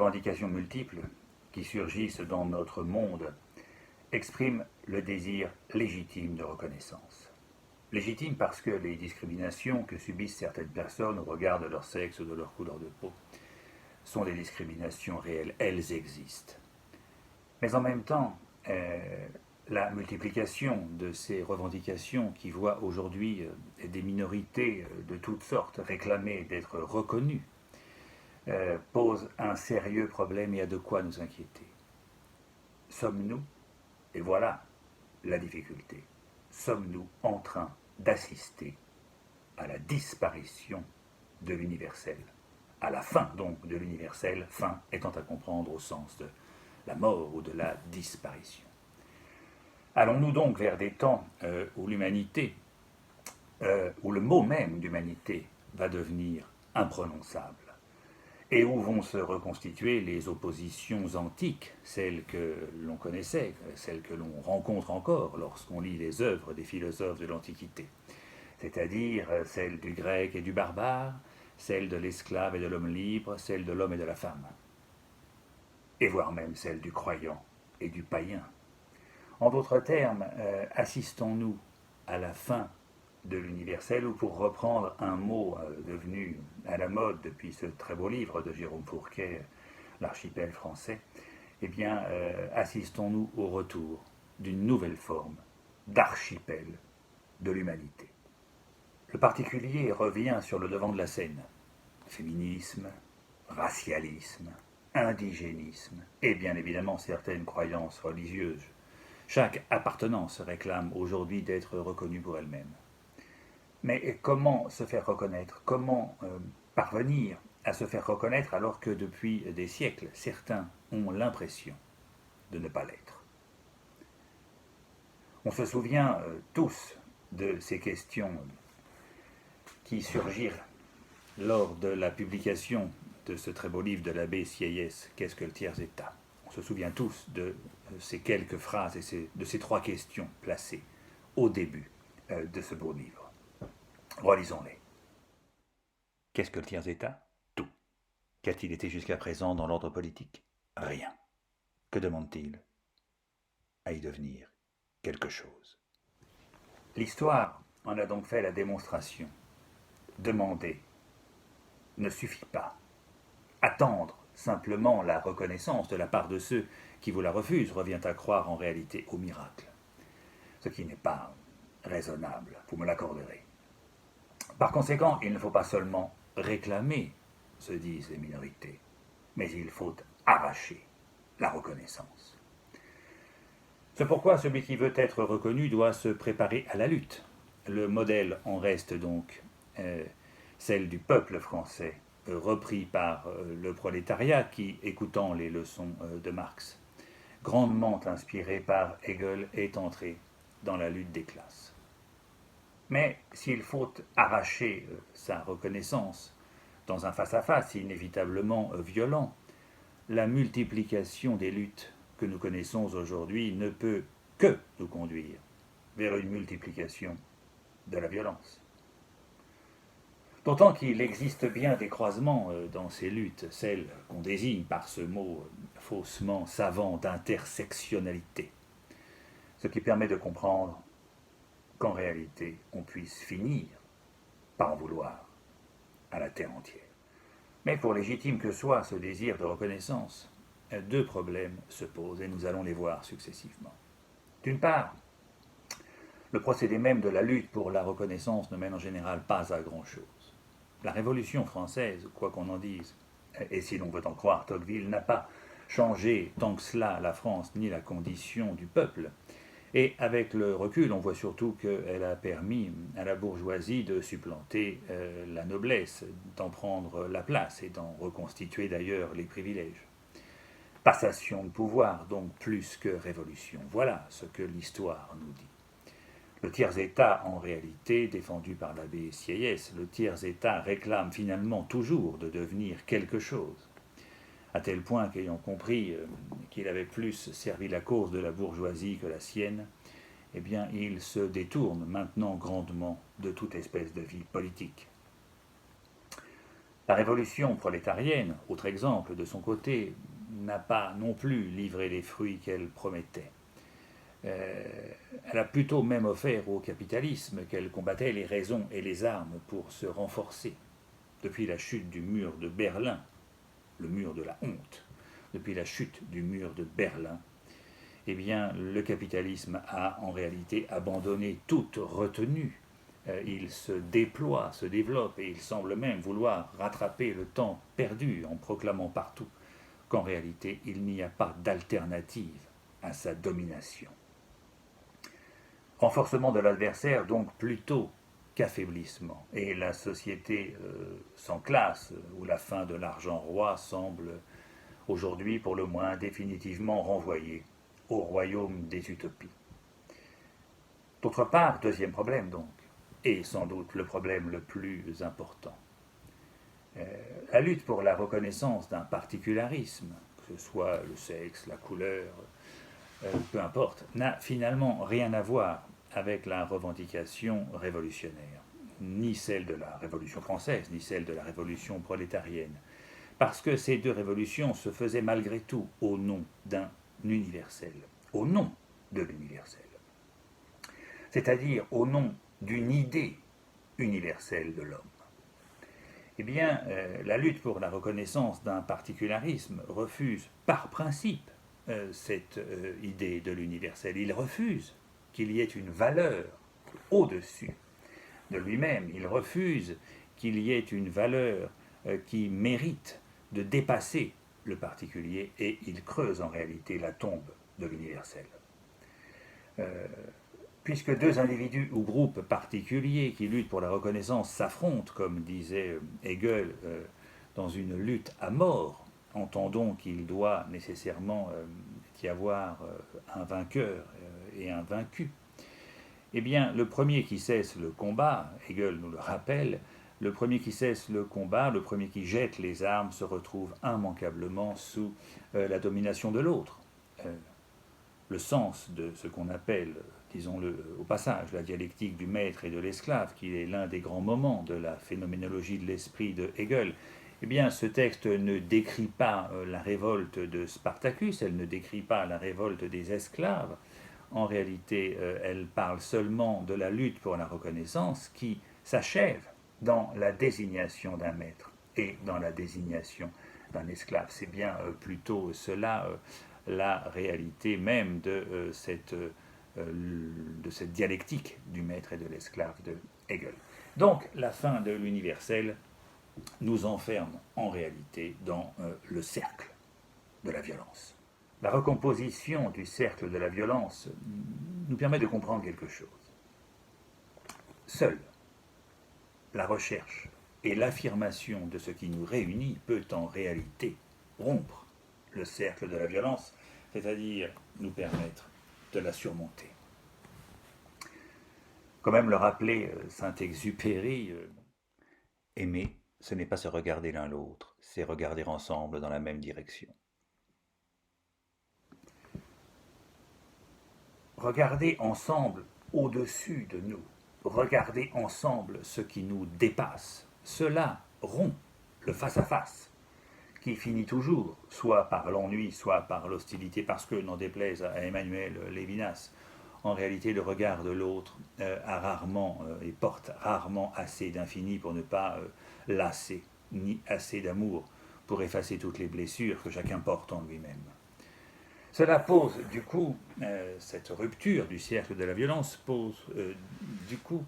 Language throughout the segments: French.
revendications multiples qui surgissent dans notre monde expriment le désir légitime de reconnaissance. Légitime parce que les discriminations que subissent certaines personnes au regard de leur sexe ou de leur couleur de peau sont des discriminations réelles, elles existent. Mais en même temps, la multiplication de ces revendications qui voient aujourd'hui des minorités de toutes sortes réclamer d'être reconnues pose un sérieux problème et a de quoi nous inquiéter. Sommes-nous, et voilà la difficulté, sommes-nous en train d'assister à la disparition de l'universel, à la fin donc de l'universel, fin étant à comprendre au sens de la mort ou de la disparition. Allons-nous donc vers des temps où l'humanité, où le mot même d'humanité va devenir imprononçable et où vont se reconstituer les oppositions antiques, celles que l'on connaissait, celles que l'on rencontre encore lorsqu'on lit les œuvres des philosophes de l'Antiquité, c'est-à-dire celles du grec et du barbare, celles de l'esclave et de l'homme libre, celles de l'homme et de la femme, et voire même celles du croyant et du païen. En d'autres termes, assistons-nous à la fin de l'universel, ou pour reprendre un mot devenu à la mode depuis ce très beau livre de Jérôme Fourquet, L'archipel français, eh bien, assistons-nous au retour d'une nouvelle forme d'archipel de l'humanité. Le particulier revient sur le devant de la scène. Féminisme, racialisme, indigénisme et bien évidemment certaines croyances religieuses. Chaque appartenance réclame aujourd'hui d'être reconnue pour elle-même. Mais comment se faire reconnaître? Comment parvenir à se faire reconnaître alors que depuis des siècles, certains ont l'impression de ne pas l'être? On se souvient tous de ces questions qui surgirent lors de la publication de ce très beau livre de l'abbé Sieyès, « Qu'est-ce que le tiers-État ?» On se souvient tous de ces quelques phrases et de ces trois questions placées au début de ce beau livre. Relisons-les. Qu'est-ce que le tiers-État? Tout. Qu'a-t-il été jusqu'à présent dans l'ordre politique? Rien. Que demande-t-il? À y devenir quelque chose. L'histoire en a donc fait la démonstration. Demander ne suffit pas. Attendre simplement la reconnaissance de la part de ceux qui vous la refusent revient à croire en réalité au miracle. Ce qui n'est pas raisonnable, vous me l'accorderez. Par conséquent, il ne faut pas seulement réclamer, se disent les minorités, mais il faut arracher la reconnaissance. C'est pourquoi celui qui veut être reconnu doit se préparer à la lutte. Le modèle en reste donc celle du peuple français, repris par le prolétariat qui, écoutant les leçons de Marx, grandement inspiré par Hegel, est entré dans la lutte des classes. Mais s'il faut arracher sa reconnaissance dans un face-à-face inévitablement violent, la multiplication des luttes que nous connaissons aujourd'hui ne peut que nous conduire vers une multiplication de la violence. D'autant qu'il existe bien des croisements dans ces luttes, celles qu'on désigne par ce mot faussement savant d'intersectionnalité, ce qui permet de comprendre qu'en réalité on puisse finir par en vouloir à la terre entière. Mais pour légitime que soit ce désir de reconnaissance, deux problèmes se posent et nous allons les voir successivement. D'une part, le procédé même de la lutte pour la reconnaissance ne mène en général pas à grand-chose. La Révolution française, quoi qu'on en dise, et si l'on veut en croire Tocqueville, n'a pas changé tant que cela la France ni la condition du peuple. Et avec le recul, on voit surtout qu'elle a permis à la bourgeoisie de supplanter la noblesse, d'en prendre la place et d'en reconstituer d'ailleurs les privilèges. Passation de pouvoir, donc plus que révolution. Voilà ce que l'histoire nous dit. Le tiers-État, en réalité, défendu par l'abbé Sieyès, le tiers-État réclame finalement toujours de devenir quelque chose, à tel point qu'ayant compris qu'il avait plus servi la cause de la bourgeoisie que la sienne, eh bien, il se détourne maintenant grandement de toute espèce de vie politique. La révolution prolétarienne, autre exemple de son côté, n'a pas non plus livré les fruits qu'elle promettait. Elle a plutôt même offert au capitalisme qu'elle combattait les raisons et les armes pour se renforcer. Depuis la chute du mur de Berlin, le mur de la honte, depuis la chute du mur de Berlin, eh bien, le capitalisme a en réalité abandonné toute retenue. Il se déploie, se développe et il semble même vouloir rattraper le temps perdu en proclamant partout qu'en réalité il n'y a pas d'alternative à sa domination. Renforcement de l'adversaire donc plutôt qu'affaiblissement. Et la société sans classe, où la fin de l'argent roi semble aujourd'hui pour le moins définitivement renvoyée au royaume des utopies. D'autre part, deuxième problème donc, et sans doute le problème le plus important, la lutte pour la reconnaissance d'un particularisme, que ce soit le sexe, la couleur, peu importe, n'a finalement rien à voir avec la revendication révolutionnaire, ni celle de la Révolution française, ni celle de la Révolution prolétarienne, parce que ces deux révolutions se faisaient malgré tout au nom d'un universel, au nom de l'universel, c'est-à-dire au nom d'une idée universelle de l'homme. Eh bien, la lutte pour la reconnaissance d'un particularisme refuse par principe cette idée de l'universel. Il refuse qu'il y ait une valeur au-dessus de lui-même. Il refuse qu'il y ait une valeur qui mérite de dépasser le particulier et il creuse en réalité la tombe de l'universel. Puisque deux individus ou groupes particuliers qui luttent pour la reconnaissance s'affrontent, comme disait Hegel, dans une lutte à mort, entendons qu'il doit nécessairement y avoir un vainqueur et un vaincu. Eh bien, le premier qui cesse le combat, Hegel nous le rappelle, le premier qui cesse le combat, le premier qui jette les armes, se retrouve immanquablement sous la domination de l'autre. Le sens de ce qu'on appelle, disons-le au passage, la dialectique du maître et de l'esclave, qui est l'un des grands moments de la phénoménologie de l'esprit de Hegel, eh bien, ce texte ne décrit pas la révolte de Spartacus, elle ne décrit pas la révolte des esclaves. En réalité, elle parle seulement de la lutte pour la reconnaissance qui s'achève dans la désignation d'un maître et dans la désignation d'un esclave. C'est bien plutôt cela la réalité même de cette dialectique du maître et de l'esclave de Hegel. Donc, la fin de l'universel nous enferme en réalité dans le cercle de la violence. La recomposition du cercle de la violence nous permet de comprendre quelque chose. Seule la recherche et l'affirmation de ce qui nous réunit peut en réalité rompre le cercle de la violence, c'est-à-dire nous permettre de la surmonter. Quand même le rappelait Saint-Exupéry, aimer, ce n'est pas se regarder l'un l'autre, c'est regarder ensemble dans la même direction. Regarder ensemble au-dessus de nous, regarder ensemble ce qui nous dépasse, cela rompt le face-à-face, qui finit toujours, soit par l'ennui, soit par l'hostilité, parce que, n'en déplaise à Emmanuel Lévinas, en réalité le regard de l'autre a rarement et porte rarement assez d'infini pour ne pas lasser, ni assez d'amour pour effacer toutes les blessures que chacun porte en lui-même. Cela pose du coup, cette rupture du cercle de la violence pose du coup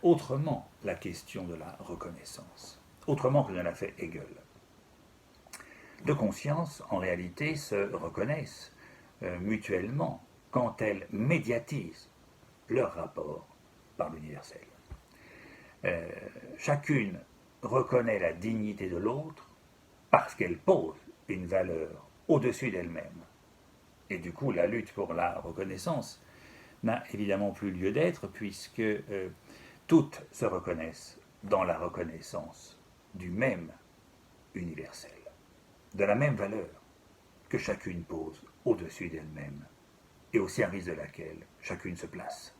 autrement la question de la reconnaissance, autrement que ne l'a fait Hegel. Deux consciences, en réalité, se reconnaissent mutuellement quand elles médiatisent leur rapport par l'universel. Chacune reconnaît la dignité de l'autre parce qu'elle pose une valeur au-dessus d'elle-même. Et du coup, la lutte pour la reconnaissance n'a évidemment plus lieu d'être puisque toutes se reconnaissent dans la reconnaissance du même universel, de la même valeur que chacune pose au-dessus d'elle-même et au service de laquelle chacune se place.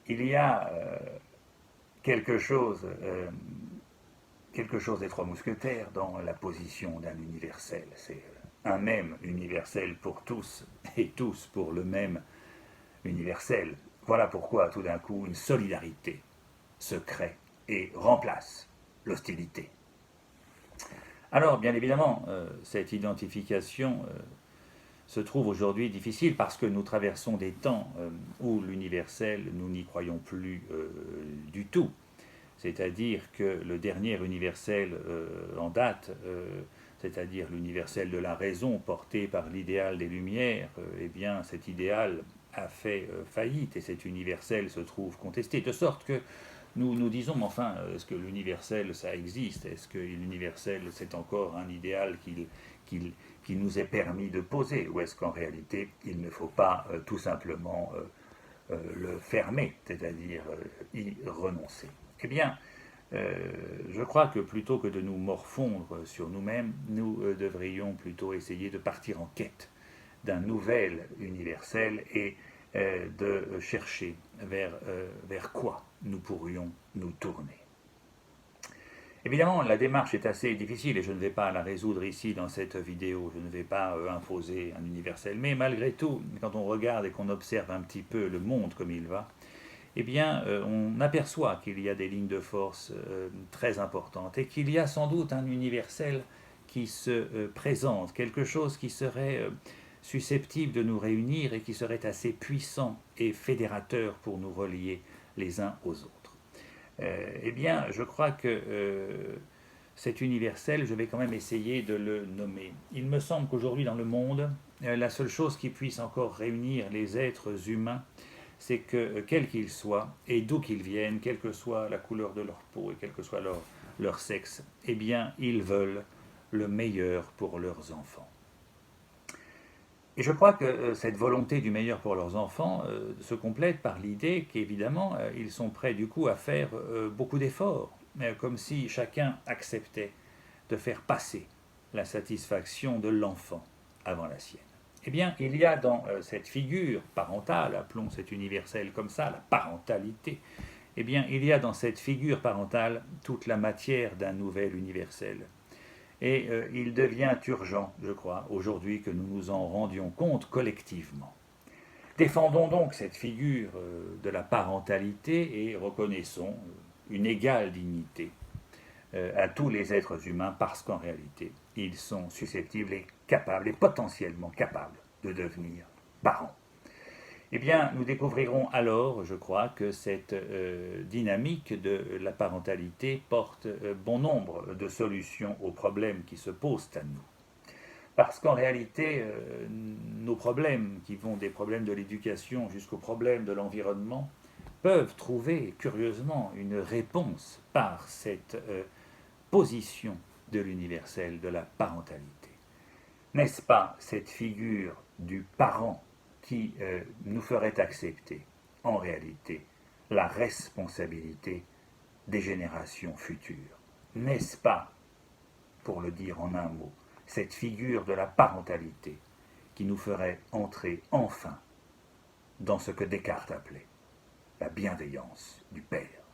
Il y a quelque chose quelque chose des trois mousquetaires dans la position d'un universel. C'est un même universel pour tous et tous pour le même universel. Voilà pourquoi tout d'un coup une solidarité se crée et remplace l'hostilité. Alors bien évidemment, cette identification se trouve aujourd'hui difficile parce que nous traversons des temps où l'universel, nous n'y croyons plus du tout. C'est-à-dire que le dernier universel en date, c'est-à-dire l'universel de la raison porté par l'idéal des Lumières, eh bien cet idéal a fait faillite et cet universel se trouve contesté. De sorte que nous disons, enfin, est-ce que l'universel, ça existe? Est-ce que l'universel, c'est encore un idéal qui nous est permis de poser? Ou est-ce qu'en réalité, il ne faut pas tout simplement le fermer, c'est-à-dire y renoncer? Eh bien, je crois que plutôt que de nous morfondre sur nous-mêmes, nous devrions plutôt essayer de partir en quête d'un nouvel universel et de chercher vers quoi nous pourrions nous tourner. Évidemment, la démarche est assez difficile et je ne vais pas la résoudre ici dans cette vidéo, je ne vais pas imposer un universel, mais malgré tout, quand on regarde et qu'on observe un petit peu le monde comme il va, eh bien, on aperçoit qu'il y a des lignes de force très importantes et qu'il y a sans doute un universel qui se présente, quelque chose qui serait susceptible de nous réunir et qui serait assez puissant et fédérateur pour nous relier les uns aux autres. Eh bien, je crois que cet universel, je vais quand même essayer de le nommer. Il me semble qu'aujourd'hui dans le monde, la seule chose qui puisse encore réunir les êtres humains, c'est que, quels qu'ils soient, et d'où qu'ils viennent, quelle que soit la couleur de leur peau et quel que soit leur sexe, eh bien, ils veulent le meilleur pour leurs enfants. Et je crois que cette volonté du meilleur pour leurs enfants se complète par l'idée qu'évidemment, ils sont prêts du coup à faire beaucoup d'efforts, comme si chacun acceptait de faire passer la satisfaction de l'enfant avant la sienne. Eh bien, il y a dans cette figure parentale, appelons cet universel comme ça, la parentalité, eh bien, il y a dans cette figure parentale toute la matière d'un nouvel universel. Et il devient urgent, je crois, aujourd'hui que nous nous en rendions compte collectivement. Défendons donc cette figure de la parentalité et reconnaissons une égale dignité à tous les êtres humains parce qu'en réalité, ils sont susceptibles et capables et potentiellement capables de devenir parents. Eh bien, nous découvrirons alors, je crois, que cette dynamique de la parentalité porte bon nombre de solutions aux problèmes qui se posent à nous. Parce qu'en réalité, nos problèmes, qui vont des problèmes de l'éducation jusqu'aux problèmes de l'environnement, peuvent trouver curieusement une réponse par cette position de l'universel, de la parentalité. N'est-ce pas cette figure du parent qui nous ferait accepter, en réalité, la responsabilité des générations futures? N'est-ce pas, pour le dire en un mot, cette figure de la parentalité qui nous ferait entrer enfin dans ce que Descartes appelait la bienveillance du Père?